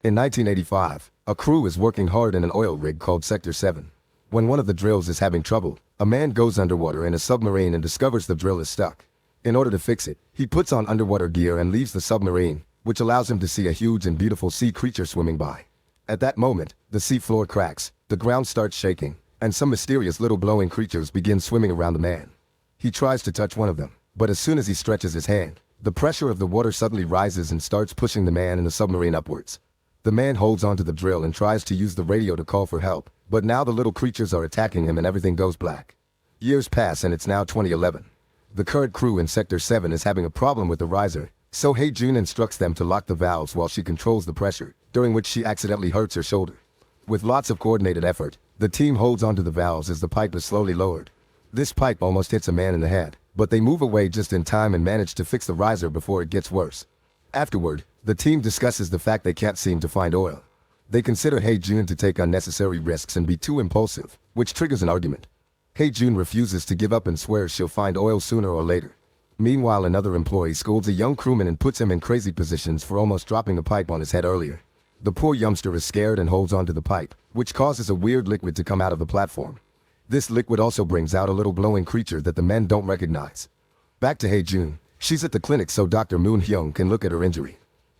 In 1985, a crew is working hard in an oil rig called Sector 7. When one of the drills is having trouble, a man goes underwater in a submarine and discovers the drill is stuck. In order to fix it, he puts on underwater gear and leaves the submarine, which allows him to see a huge and beautiful sea creature swimming by. At that moment, the sea floor cracks, the ground starts shaking, and some mysterious little glowing creatures begin swimming around the man. He tries to touch one of them, but as soon as he stretches his hand, the pressure of the water suddenly rises and starts pushing the man and the submarine upwards. The man holds onto the drill and tries to use the radio to call for help, but now the little creatures are attacking him and everything goes black. Years pass and it's now 2011. The current crew in Sector 7 is having a problem with the riser, so Hae-jun instructs them to lock the valves while she controls the pressure, during which she accidentally hurts her shoulder. With lots of coordinated effort, the team holds onto the valves as the pipe is slowly lowered. This pipe almost hits a man in the head, but they move away just in time and manage to fix the riser before it gets worse. Afterward, the team discusses the fact they can't seem to find oil. They consider Hae-jun to take unnecessary risks and be too impulsive, which triggers an argument. Hae-jun refuses to give up and swears she'll find oil sooner or later. Meanwhile, another employee scolds a young crewman and puts him in crazy positions for almost dropping a pipe on his head earlier. The poor youngster is scared and holds onto the pipe, which causes a weird liquid to come out of the platform. This liquid also brings out a little glowing creature that the men don't recognize. Back to Hae-jun. She's at the clinic so Dr. Moon-hyung can look at her injury.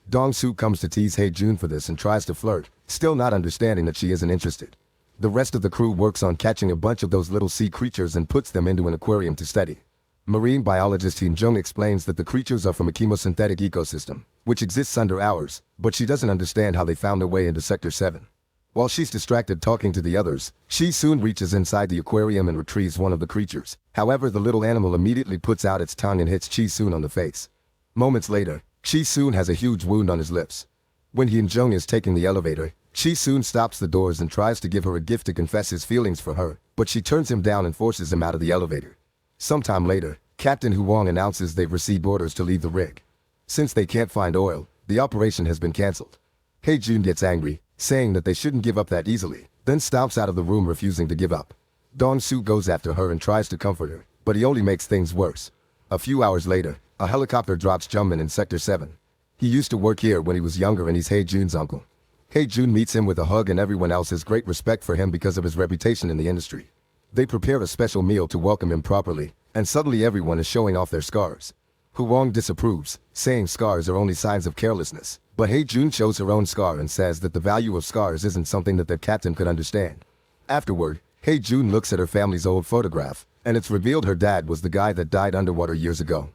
Dong-soo comes to tease Hae-jun for this and tries to flirt, still not understanding that she isn't interested. The rest of the crew works on catching a bunch of those little sea creatures and puts them into an aquarium to study. Marine biologist Hyun Jung explains that the creatures are from a chemosynthetic ecosystem, which exists under ours, but she doesn't understand how they found their way into Sector 7. While she's distracted talking to the others, she soon reaches inside the aquarium and retrieves one of the creatures. However, the little animal immediately puts out its tongue and hits Chi-soon on the face. Moments later, Chi-soon has a huge wound on his lips. When Hyun Jung is taking the elevator, Chi-soon stops the doors and tries to give her a gift to confess his feelings for her, but she turns him down and forces him out of the elevator. Sometime later, Captain Huang announces they've received orders to leave the rig. Since they can't find oil, the operation has been cancelled. Hae-jun gets angry, saying that they shouldn't give up that easily, then stomps out of the room refusing to give up. Dong-soo goes after her and tries to comfort her, but he only makes things worse. A few hours later, a helicopter drops Jungmin in Sector 7. He used to work here when he was younger and he's Hae-jun's uncle. Hae-jun meets him with a hug and everyone else has great respect for him because of his reputation in the industry. They prepare a special meal to welcome him properly, and suddenly everyone is showing off their scars. Huang disapproves, saying scars are only signs of carelessness, but Hae-jun shows her own scar and says that the value of scars isn't something that their captain could understand. Afterward, Hae-jun looks at her family's old photograph, and it's revealed her dad was the guy that died underwater years ago.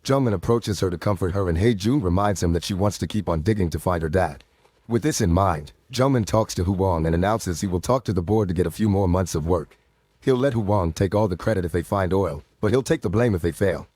Jungmin approaches her to comfort her and Hae-jun reminds him that she wants to keep on digging to find her dad. With this in mind, Jungmin talks to Huang and announces he will talk to the board to get a few more months of work. He'll let Huang take all the credit if they find oil, but he'll take the blame if they fail.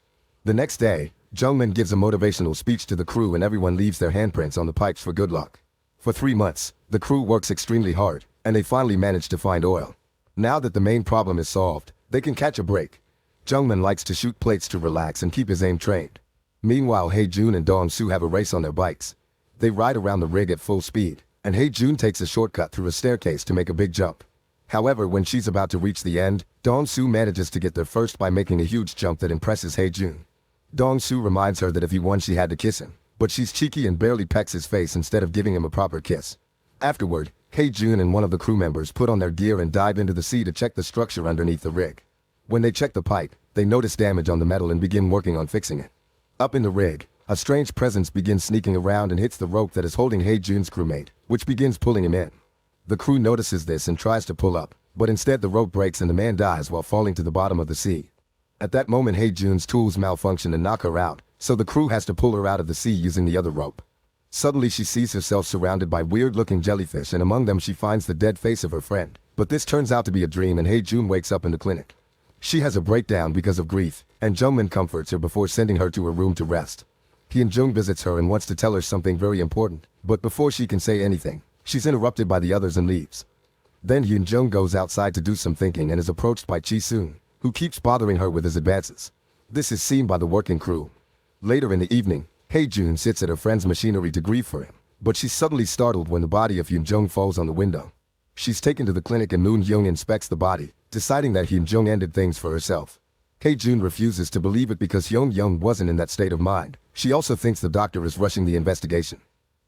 The next day, Jungmin gives a motivational speech to the crew and everyone leaves their handprints on the pipes for good luck. For 3 months, the crew works extremely hard, and they finally manage to find oil. Now that the main problem is solved, they can catch a break. Jungmin likes to shoot plates to relax and keep his aim trained. Meanwhile, Hae-jun and Dong-soo have a race on their bikes. They ride around the rig at full speed, and Hae-jun takes a shortcut through a staircase to make a big jump. However, when she's about to reach the end, Dong-soo manages to get there first by making a huge jump that impresses Hae-jun. Dong-soo reminds her that if he won she had to kiss him, but she's cheeky and barely pecks his face instead of giving him a proper kiss. Afterward, Hae-jun and one of the crew members put on their gear and dive into the sea to check the structure underneath the rig. When they check the pipe, they notice damage on the metal and begin working on fixing it. Up in the rig, a strange presence begins sneaking around and hits the rope that is holding Hae-jun's crewmate, which begins pulling him in. The crew notices this and tries to pull up, but instead the rope breaks and the man dies while falling to the bottom of the sea. At that moment, Hae-jun's tools malfunction and knock her out, so the crew has to pull her out of the sea using the other rope. Suddenly she sees herself surrounded by weird-looking jellyfish and among them she finds the dead face of her friend. But this turns out to be a dream and Hae-jun wakes up in the clinic. She has a breakdown because of grief, and Jungmin comforts her before sending her to her room to rest. Hyun Jung visits her and wants to tell her something very important, but before she can say anything, she's interrupted by the others and leaves. Then Hyun Jung goes outside to do some thinking and is approached by Chi-soon, who keeps bothering her with his advances. This is seen by the working crew. Later in the evening, Hae-jun sits at her friend's machinery to grieve for him, but she's suddenly startled when the body of Hyun Jung falls on the window. She's taken to the clinic and Moon-hyung inspects the body, deciding that Hyun Jung ended things for herself. Hae-jun refuses to believe it because Hyun Jung wasn't in that state of mind. She also thinks the doctor is rushing the investigation.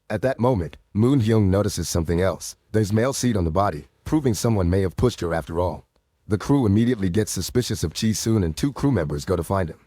At that moment, Moon Hyung notices something else. There's male seed on the body, proving someone may have pushed her after all. The crew immediately gets suspicious of Chi Soon and 2 crew members go to find him.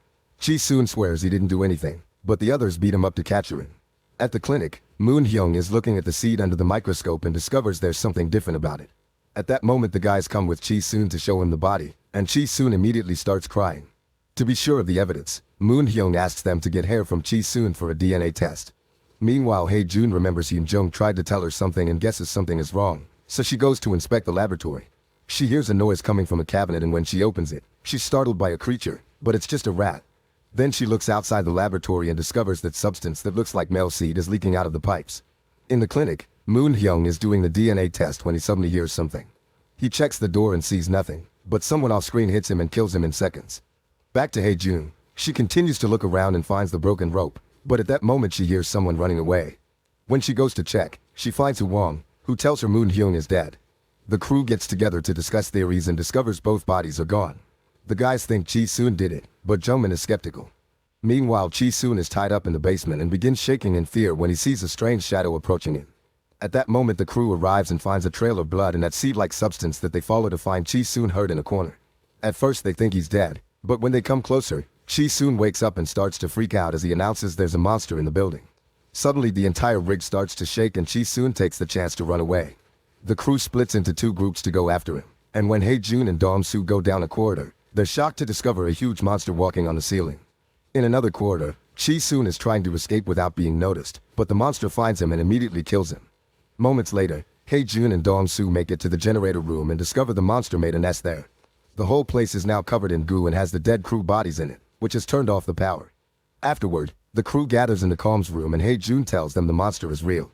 Chi Soon swears he didn't do anything, but the others beat him up to capture him. At the clinic, Moon Hyung is looking at the seed under the microscope and discovers there's something different about it. At that moment the guys come with Chi Soon to show him the body, and Chi Soon immediately starts crying. To be sure of the evidence, Moon Hyung asks them to get hair from Chi Soon for a DNA test. Meanwhile, Hae Jun remembers Yoon Jung tried to tell her something and guesses something is wrong, so she goes to inspect the laboratory. She hears a noise coming from a cabinet, and when she opens it, she's startled by a creature, but it's just a rat. Then she looks outside the laboratory and discovers that substance that looks like male seed is leaking out of the pipes. In the clinic, Moon Hyung is doing the DNA test when he suddenly hears something. He checks the door and sees nothing, but someone off-screen hits him and kills him in seconds. Back to Hae Jun. She continues to look around and finds the broken rope, but at that moment she hears someone running away. When she goes to check, she finds Hu Wong, who tells her Moon Hyung is dead. The crew gets together to discuss theories and discovers both bodies are gone. The guys think Chi Soon did it, but Jungmin is skeptical. Meanwhile, Chi Soon is tied up in the basement and begins shaking in fear when he sees a strange shadow approaching him. At that moment the crew arrives and finds a trail of blood and that seed-like substance that they follow to find Chi Soon hurt in a corner. At first they think he's dead, but when they come closer, Chi Soon wakes up and starts to freak out as he announces there's a monster in the building. Suddenly the entire rig starts to shake and Chi Soon takes the chance to run away. The crew splits into 2 groups to go after him, and when Hae Jun and Dong Soo go down a corridor, they're shocked to discover a huge monster walking on the ceiling. In another corridor, Chi Soon is trying to escape without being noticed, but the monster finds him and immediately kills him. Moments later, Hae Jun and Dong Soo make it to the generator room and discover the monster made a nest there. The whole place is now covered in goo and has the dead crew bodies in it, which has turned off the power. Afterward, the crew gathers in the comms room and Hae Jun tells them the monster is real.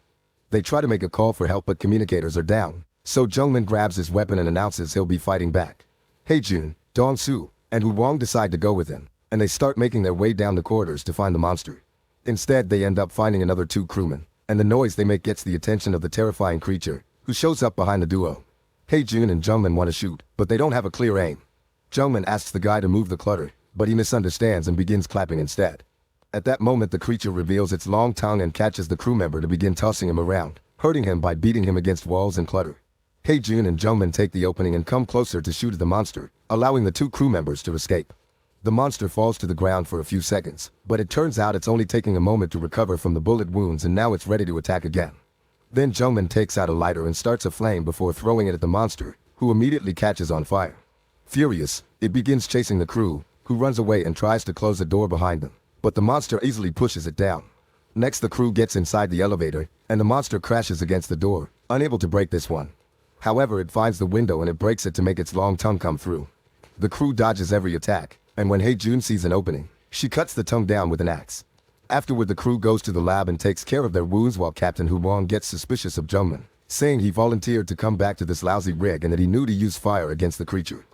They try to make a call for help but communicators are down, so Jungmin grabs his weapon and announces he'll be fighting back. Hae Jun, Dong Soo, and Hu Wong decide to go with him, and they start making their way down the corridors to find the monster. Instead, they end up finding another 2 crewmen, and the noise they make gets the attention of the terrifying creature, who shows up behind the duo. Hae Jun and Jungmin want to shoot, but they don't have a clear aim. Jungmin asks the guy to move the clutter, but he misunderstands and begins clapping instead. At that moment the creature reveals its long tongue and catches the crew member to begin tossing him around, hurting him by beating him against walls and clutter. Hae Jun and Jungmin take the opening and come closer to shoot at the monster, allowing the 2 crew members to escape. The monster falls to the ground for a few seconds, but it turns out it's only taking a moment to recover from the bullet wounds and now it's ready to attack again. Then Jungmin takes out a lighter and starts a flame before throwing it at the monster, who immediately catches on fire. Furious, it begins chasing the crew, who runs away and tries to close the door behind them, but the monster easily pushes it down. Next the crew gets inside the elevator, and the monster crashes against the door, unable to break this one. However, it finds the window and it breaks it to make its long tongue come through. The crew dodges every attack, and when Hae Jun sees an opening, she cuts the tongue down with an axe. Afterward the crew goes to the lab and takes care of their wounds while Captain Hu Wong gets suspicious of Jungmin, saying he volunteered to come back to this lousy rig and that he knew to use fire against the creature.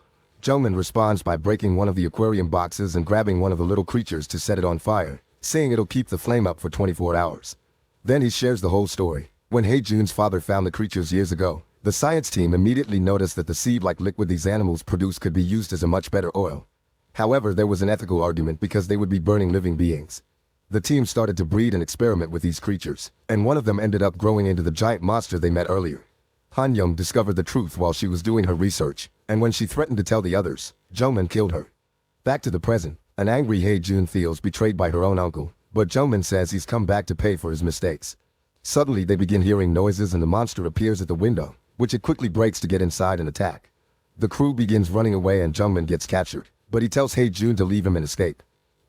Jungmin responds by breaking one of the aquarium boxes and grabbing one of the little creatures to set it on fire, saying it'll keep the flame up for 24 hours. Then he shares the whole story. When Hae Jun's father found the creatures years ago, the science team immediately noticed that the seed-like liquid these animals produce could be used as a much better oil. However, there was an ethical argument because they would be burning living beings. The team started to breed and experiment with these creatures, and one of them ended up growing into the giant monster they met earlier. Han Young discovered the truth while she was doing her research, and when she threatened to tell the others, Jungmin killed her. Back to the present, an angry Hae Jun feels betrayed by her own uncle, but Jungmin says he's come back to pay for his mistakes. Suddenly they begin hearing noises and the monster appears at the window, which it quickly breaks to get inside and attack. The crew begins running away and Jungmin gets captured, but he tells Hae Jun to leave him and escape.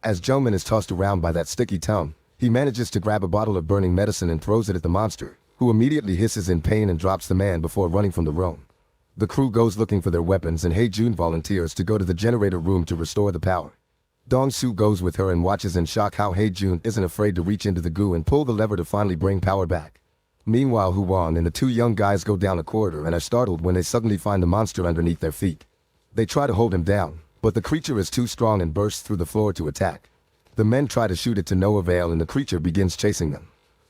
As Jungmin is tossed around by that sticky tongue, he manages to grab a bottle of burning medicine and throws it at the monster, who immediately hisses in pain and drops the man before running from the room. The crew goes looking for their weapons and Hae Jun volunteers to go to the generator room to restore the power. Dong Soo goes with her and watches in shock how Hae Jun isn't afraid to reach into the goo and pull the lever to finally bring power back. Meanwhile, Hu Wong and the 2 young guys go down a corridor and are startled when they suddenly find the monster underneath their feet. They try to hold him down, but the creature is too strong and bursts through the floor to attack. The men try to shoot it to no avail and the creature begins chasing them.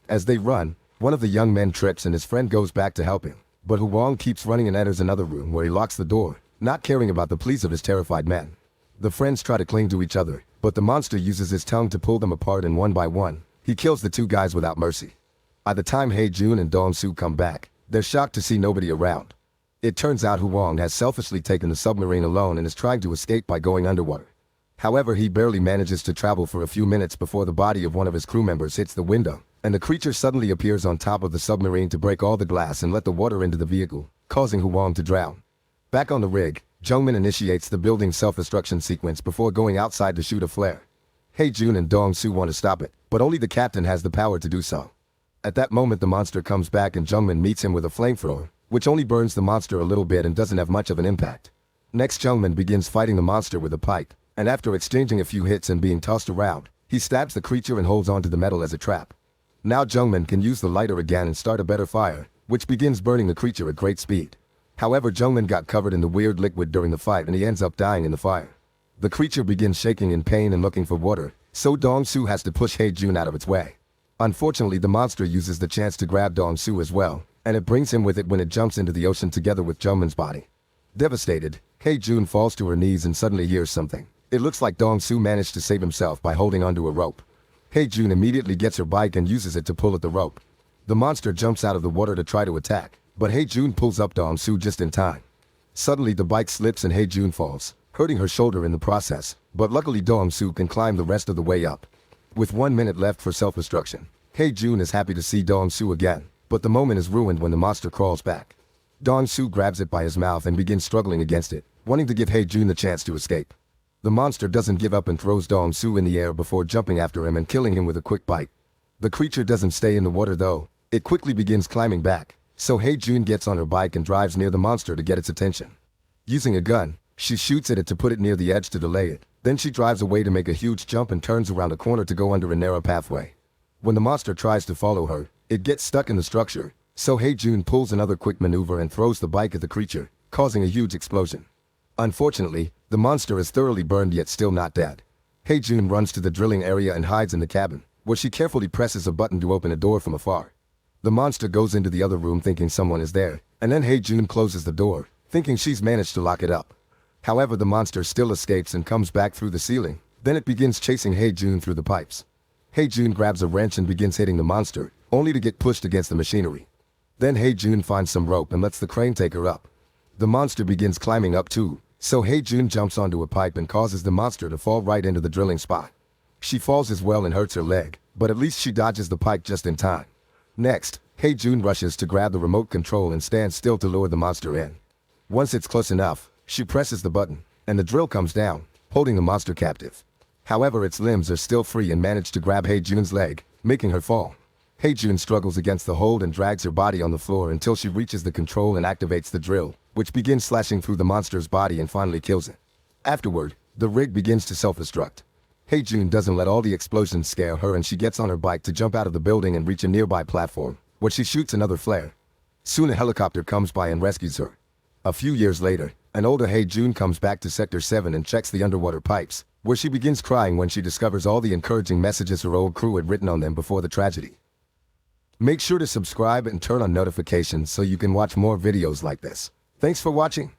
As they run, one of the young men trips and his friend goes back to help him, but Hu Wong keeps running and enters another room where he locks the door, not caring about the pleas of his terrified men. The friends try to cling to each other, but the monster uses his tongue to pull them apart and one by one, he kills the 2 guys without mercy. By the time Jun and Dong-soo come back, they're shocked to see nobody around. It turns out Huang has selfishly taken the submarine alone and is trying to escape by going underwater. However, he barely manages to travel for a few minutes before the body of one of his crew members hits the window, and the creature suddenly appears on top of the submarine to break all the glass and let the water into the vehicle, causing Huang to drown. Back on the rig, Jungmin initiates the building self-destruction sequence before going outside to shoot a flare. Jun and Dong-soo want to stop it, but only the captain has the power to do so. At that moment the monster comes back and Jungmin meets him with a flamethrower, which only burns the monster a little bit and doesn't have much of an impact. Next Jungmin begins fighting the monster with a pipe, and after exchanging a few hits and being tossed around, he stabs the creature and holds onto the metal as a trap. Now Jungmin can use the lighter again and start a better fire, which begins burning the creature at great speed. However, Jungmin got covered in the weird liquid during the fight and he ends up dying in the fire. The creature begins shaking in pain and looking for water, so Dong-soo has to push Jun out of its way. Unfortunately, the monster uses the chance to grab Dong-soo as well, and it brings him with it when it jumps into the ocean together with Jungmin's body. Devastated, Jun falls to her knees and suddenly hears something. It looks like Dong-soo managed to save himself by holding onto a rope. Jun immediately gets her bike and uses it to pull at the rope. The monster jumps out of the water to try to attack, but Jun pulls up Dong-soo just in time. Suddenly the bike slips and Jun falls, hurting her shoulder in the process, but luckily Dong-soo can climb the rest of the way up. With 1 minute left for self-destruction, Jun is happy to see Dong-soo again, but the moment is ruined when the monster crawls back. Dong-soo grabs it by his mouth and begins struggling against it, wanting to give Jun the chance to escape. The monster doesn't give up and throws Dong-soo in the air before jumping after him and killing him with a quick bite. The creature doesn't stay in the water though. It quickly begins climbing back, so Jun gets on her bike and drives near the monster to get its attention. Using a gun, she shoots at it to put it near the edge to delay it. Then she drives away to make a huge jump and turns around a corner to go under a narrow pathway. When the monster tries to follow her, it gets stuck in the structure, so Jun pulls another quick maneuver and throws the bike at the creature, causing a huge explosion. Unfortunately, the monster is thoroughly burned yet still not dead. Jun runs to the drilling area and hides in the cabin, where she carefully presses a button to open a door from afar. The monster goes into the other room thinking someone is there, and then Jun closes the door, thinking she's managed to lock it up. However, the monster still escapes and comes back through the ceiling. Then it begins chasing Jun through the pipes. Jun grabs a wrench and begins hitting the monster, only to get pushed against the machinery. Then Jun finds some rope and lets the crane take her up. The monster begins climbing up too, so Jun jumps onto a pipe and causes the monster to fall right into the drilling spot. She falls as well and hurts her leg, but at least she dodges the pipe just in time. Next, Jun rushes to grab the remote control and stands still to lure the monster in. Once it's close enough, she presses the button, and the drill comes down, holding the monster captive. However, its limbs are still free and manage to grab Jun's leg, making her fall. Jun struggles against the hold and drags her body on the floor until she reaches the control and activates the drill, which begins slashing through the monster's body and finally kills it. Afterward, the rig begins to self-destruct. Jun doesn't let all the explosions scare her and she gets on her bike to jump out of the building and reach a nearby platform, where she shoots another flare. Soon a helicopter comes by and rescues her. A few years later, an older Jun comes back to Sector 7 and checks the underwater pipes, where she begins crying when she discovers all the encouraging messages her old crew had written on them before the tragedy. Make sure to subscribe and turn on notifications so you can watch more videos like this. Thanks for watching.